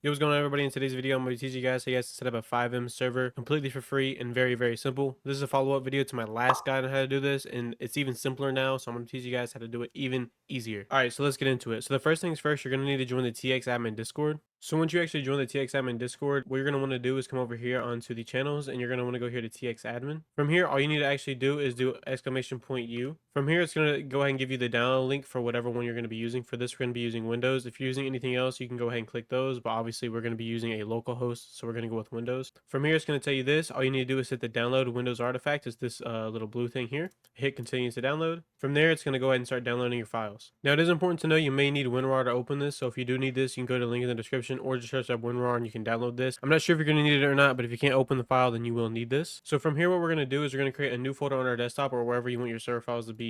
Yo, what's going on, everybody? In today's video, I'm going to teach you guys how to set up a FiveM server completely for free and very simple. This is a follow-up video to my last guide on how to do this, and it's even simpler now, so I'm going to teach you guys how to do it even easier. All right, so let's get into it. So the first things first, you're going to need to join the TX admin Discord. So once you actually join the TX admin Discord, what you're going to want to do is come over here onto the channels, and you're going to want to go here to TX admin. From here, all you need to actually do is do !U. From here, it's going to go ahead and give you the download link for whatever one you're going to be using. For this, we're going to be using Windows. If you're using anything else, you can go ahead and click those, but obviously we're going to be using a local host, so we're going to go with Windows. From here, it's going to tell you this. All you need to do is hit the download Windows artifact. It's this little blue thing here. Hit continue to download. From there, it's going to go ahead and start downloading your files. Now, it is important to know you may need WinRAR to open this, so if you do need this, you can go to the link in the description or just search up WinRAR and you can download this. I'm not sure if you're going to need it or not, but if you can't open the file, then you will need this. So from here, what we're going to do is we're going to create a new folder on our desktop or wherever you want your server files to be,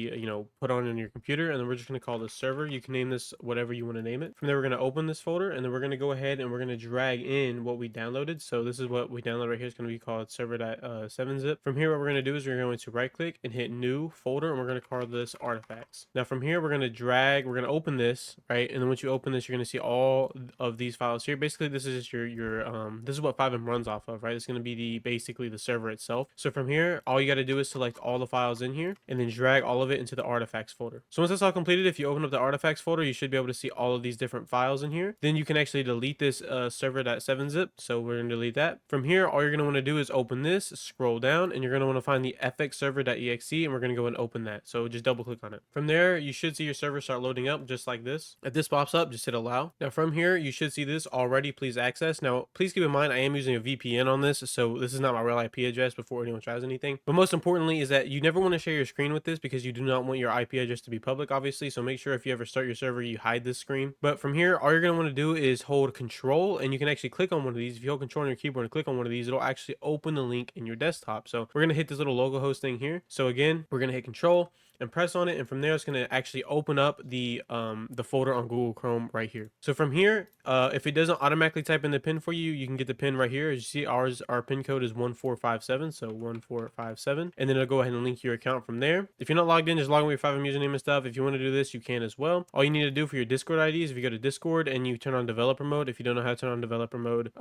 put on your computer, and then we're just going to call this server. You can name this whatever you want to name it. From there, we're going to open this folder, and then we're going to go ahead and we're going to drag in what we downloaded. So this is what we downloaded right here. It's going to be called server.7zip. From here, what we're going to do is we're going to right click and hit new folder, and we're going to call this artifacts. Now from here, we're going to open this, right? And then once you open this, you're going to see all of these files here. Basically, this is just this is what FiveM runs off of, right? It's going to be basically the server itself. So from here, all you got to do is select all the files in here and then drag all of it into the artifacts folder. So once that's all completed, if you open up the artifacts folder, you should be able to see all of these different files in here. Then you can actually delete this server.7zip. So we're going to delete that. From here, all you're going to want to do is open this, scroll down, and you're going to want to find the fxserver.exe, and we're going to go and open that. So just double click on it. From there, you should see your server start loading up just like this. If this pops up, just hit allow. Now from here, you should see this already, please access. Now, please keep in mind, I am using a VPN on this, so this is not my real IP address before anyone tries anything. But most importantly is that you never want to share your screen with this because you do not want your IP address to be public, obviously. So make sure if you ever start your server, you hide this screen. But from here, all you're going to want to do is hold control, and you can actually click on one of these. If you hold control on your keyboard and click on one of these, it'll actually open the link in your desktop. So we're going to hit this little logo host thing here. So again, we're going to hit control and press on it, and from there it's going to actually open up the folder on Google Chrome right here. So from here, if it doesn't automatically type in the pin for you, you can get the pin right here. As you see, our pin code is 1457, so 1457, and then it'll go ahead and link your account from there. If you're not logged in, just log in with your FiveM username and stuff. If you want to do this, you can as well. All you need to do for your Discord ID is if you go to Discord and you turn on developer mode. If you don't know how to turn on developer mode,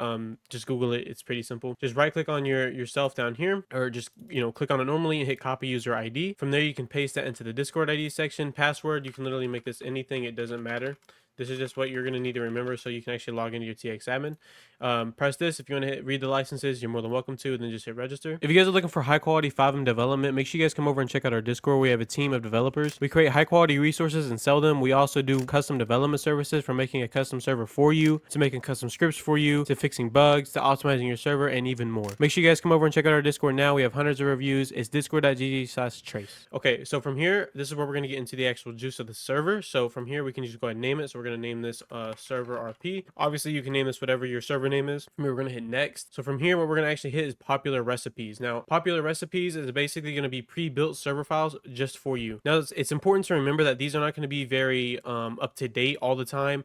just Google it. It's pretty simple. Just right click on yourself down here, or just click on it normally and hit copy user ID. From there, you can paste that into the Discord ID section. Password, you can literally make this anything, it doesn't matter. This is just what you're going to need to remember so you can actually log into your TX admin. Press this. If you want to read the licenses, you're more than welcome to, and then just hit register. If you guys are looking for high quality FiveM development, make sure you guys come over and check out our Discord. We have a team of developers. We create high quality resources and sell them. We also do custom development services, from making a custom server for you, to making custom scripts for you, to fixing bugs, to optimizing your server, and even more. Make sure you guys come over and check out our Discord now. We have hundreds of reviews. It's discord.gg/trace. Okay, so from here, this is where we're going to get into the actual juice of the server. So from here, we can just go ahead and name it. So we're going to name this server RP. Obviously, you can name this whatever your server name is. From here, we're going to hit next. So from here, what we're going to actually hit is popular recipes. Now, popular recipes is basically going to be pre-built server files just for you. Now, it's important to remember that these are not going to be very up to date all the time.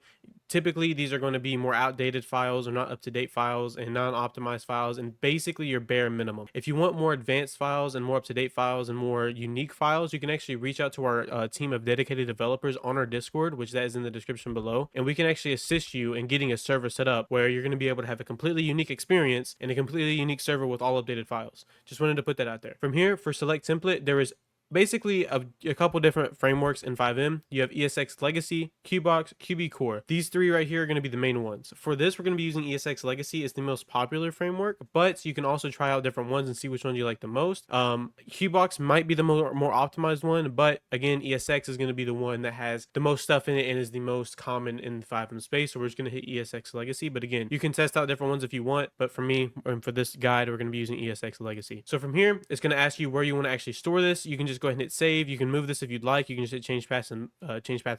Typically, these are going to be more outdated files or not up-to-date files and non-optimized files, and basically your bare minimum. If you want more advanced files and more up-to-date files and more unique files, you can actually reach out to our team of dedicated developers on our Discord, which that is in the description below, and we can actually assist you in getting a server set up where you're going to be able to have a completely unique experience and a completely unique server with all updated files. Just wanted to put that out there. From here, for select template, there is basically a couple different frameworks in FiveM. You have ESX Legacy, Qbox, QB Core. These three right here are going to be the main ones. For this, we're going to be using ESX Legacy. It's the most popular framework, but you can also try out different ones and see which one you like the most. Qbox might be the more optimized one, but again, ESX is going to be the one that has the most stuff in it and is the most common in the FiveM space. So we're just going to hit ESX Legacy. But again, you can test out different ones if you want. But for me, and for this guide, we're going to be using ESX Legacy. So from here, it's going to ask you where you want to actually store this. You can just go ahead and hit save. You can move this if you'd like. You can just hit change path and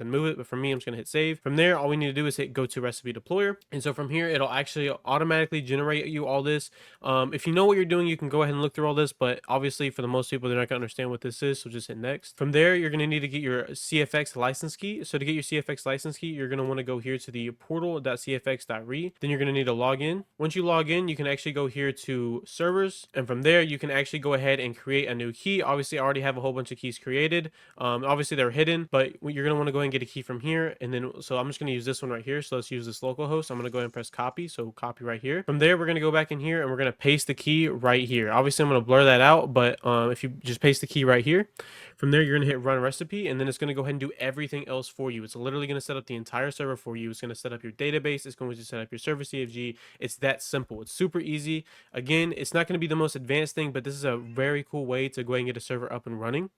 move it. But for me, I'm just going to hit save. From there, all we need to do is hit go to recipe deployer. And so from here, it'll actually automatically generate you all this. If you know what you're doing, you can go ahead and look through all this. But obviously, for the most people, they're not going to understand what this is. So just hit next. From there, you're going to need to get your CFX license key. So to get your CFX license key, you're going to want to go here to the portal.cfx.re. Then you're going to need to log in. Once you log in, you can actually go here to servers. And from there, you can actually go ahead and create a new key. Obviously, I already have a whole whole bunch of keys created. Obviously they're hidden, but you're going to want to go ahead and get a key from here. And then, so I'm just going to use this one right here. So let's use this local host. I'm going to go ahead and press copy. So copy right here. From there, we're going to go back in here and we're going to paste the key right here. Obviously I'm going to blur that out, but if you just paste the key right here, from there, you're going to hit run recipe, and then it's going to go ahead and do everything else for you. It's literally going to set up the entire server for you. It's going to set up your database. It's going to set up your server CFG. It's that simple. It's super easy. Again, it's not going to be the most advanced thing, but this is a very cool way to go ahead and get a server up and running.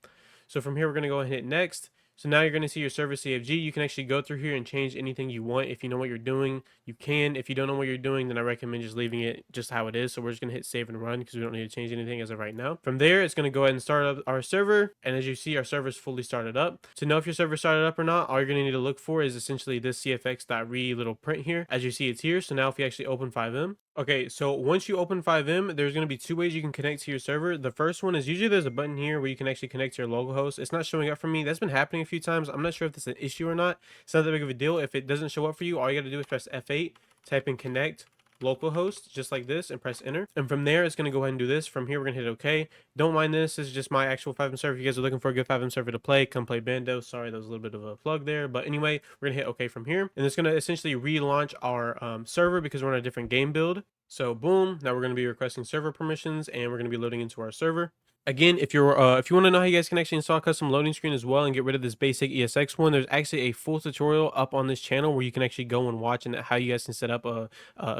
So from here, we're going to go ahead and hit next. So now you're going to see your server CFG. You can actually go through here and change anything you want. If you know what you're doing, you can. If you don't know what you're doing, then I recommend just leaving it just how it is. So we're just going to hit save and run because we don't need to change anything as of right now. From there, it's going to go ahead and start up our server. And as you see, our server is fully started up. To know if your server started up or not, all you're going to need to look for is essentially this cfx.re little print here. As you see, it's here. So now if you actually open FiveM, okay, so once you open FiveM, there's going to be two ways you can connect to your server. The first one is usually there's a button here where you can actually connect to your local host. It's not showing up for me. That's been happening a few times. I'm not sure if this is an issue or not. It's not that big of a deal. If it doesn't show up for you, all you got to do is press F8, type in connect localhost just like this and press enter, and from there it's going to go ahead and do this. From here we're going to hit okay. Don't mind this is just my actual FiveM server. If you guys are looking for a good FiveM server to play, come play Bando. Sorry, that was a little bit of a plug there, but anyway, we're gonna hit okay from here, and it's going to essentially relaunch our server because we're on a different game build. So boom, now we're going to be requesting server permissions and we're going to be loading into our server. Again, if you want to know how you guys can actually install a custom loading screen as well and get rid of this basic ESX one, there's actually a full tutorial up on this channel where you can actually go and watch and how you guys can set up a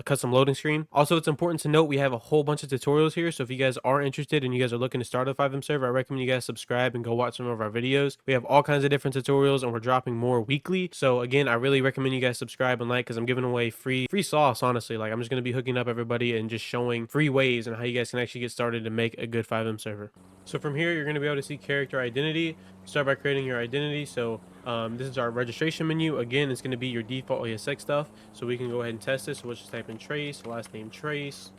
custom loading screen. Also, it's important to note we have a whole bunch of tutorials here, so if you guys are interested and you guys are looking to start a FiveM server, I recommend you guys subscribe and go watch some of our videos. We have all kinds of different tutorials and we're dropping more weekly. So again, I really recommend you guys subscribe and like because I'm giving away free sauce, honestly. Like, I'm just going to be hooking up everybody and just showing free ways and how you guys can actually get started to make a good FiveM server. So from here, you're going to be able to see character identity. Start by creating your identity. So this is our registration menu. Again, it's going to be your default ESX stuff. So we can go ahead and test this. So we'll just type in Trace, last name Trace.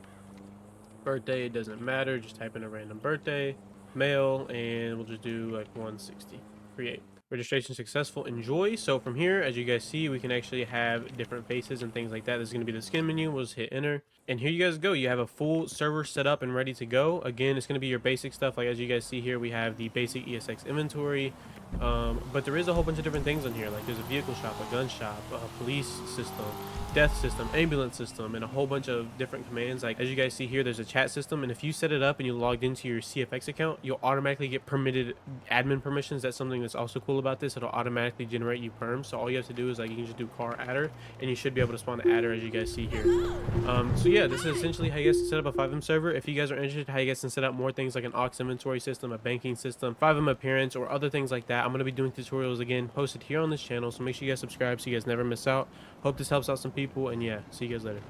Birthday, it doesn't matter. Just type in a random birthday. Male, and we'll just do like 160. Create. Registration successful. Enjoy. So from here, as you guys see, we can actually have different faces and things like that. This is going to be the skin menu. We'll just hit enter. And here you guys go. You have a full server set up and ready to go. Again, it's going to be your basic stuff. Like as you guys see here, we have the basic ESX inventory. But there is a whole bunch of different things on here. Like there's a vehicle shop, a gun shop, a police system, death system, ambulance system, and a whole bunch of different commands. Like as you guys see here, there's a chat system. And if you set it up and you logged into your CFX account, you'll automatically get permitted admin permissions. That's something that's also cool about this. It'll automatically generate you perms. So all you have to do is like you can just do car adder and you should be able to spawn an adder as you guys see here. So yeah, this is essentially how you guys can set up a FiveM server. If you guys are interested how you guys can set up more things like an aux inventory system, a banking system, FiveM appearance, or other things like that, I'm going to be doing tutorials again posted here on this channel. So make sure you guys subscribe so you guys never miss out. Hope this helps out some people, and yeah, see you guys later.